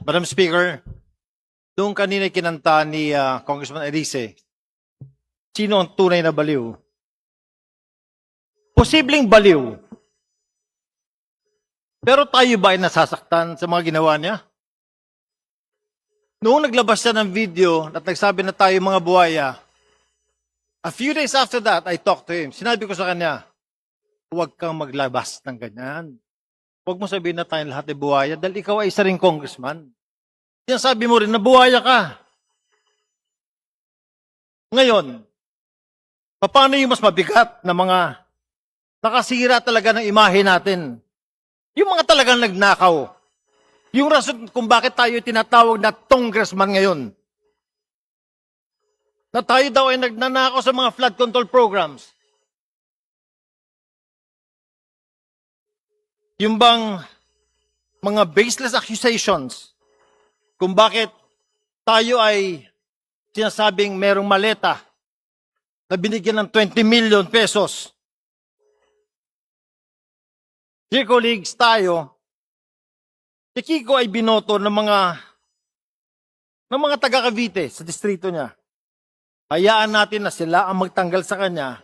Madam Speaker, doon kanina kinanta ni Congressman Elise, sino ang tunay na baliw? Posibleng baliw. Pero tayo ba ay nasasaktan sa mga ginawa niya? Noong naglabas siya ng video at nagsabi na tayo mga buhaya, a few days after that, I talked to him. Sinabi ko sa kanya, huwag kang maglabas ng ganyan. Huwag mo sabihin na tayong lahat ay buhaya dahil ikaw ay isa ring congressman. Yan sabi mo rin na buhaya ka. Ngayon, paano yung mas mabigat na mga nakasira talaga ng imahe natin? Yung mga talagang nagnakaw. Yung rason kung bakit tayo tinatawag na congressman ngayon. Na tayo daw ay nagnanakaw sa mga flood control programs. Yung bang mga baseless accusations kung bakit tayo ay sinasabing merong maleta na binigyan ng 20 million pesos. Dear colleagues, si Kiko ay binoto ng mga taga Cavite sa distrito niya. Hayaan natin na sila ang magtanggal sa kanya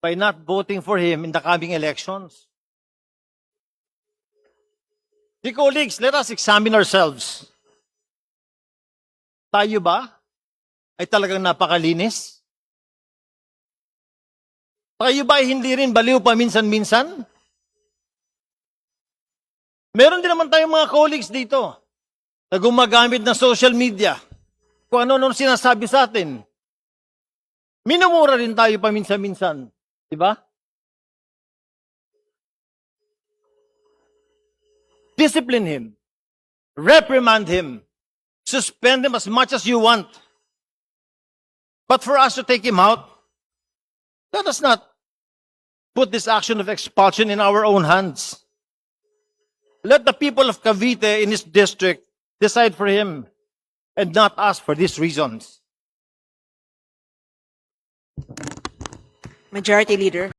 by not voting for him in the coming elections. Dear colleagues, let us examine ourselves. Tayo ba ay talagang napakalinis? Tayo ba ay hindi rin baliw paminsan-minsan? Meron din naman tayong mga colleagues dito na gumagamit ng social media. Kung ano-ano sinasabi sa atin. Minumura rin tayo paminsan-minsan. Diba? Discipline him. Reprimand him. Suspend him as much as you want. But for us to take him out, let us not put this action of expulsion in our own hands. Let the people of Cavite in his district decide for him and not us for these reasons. Majority Leader.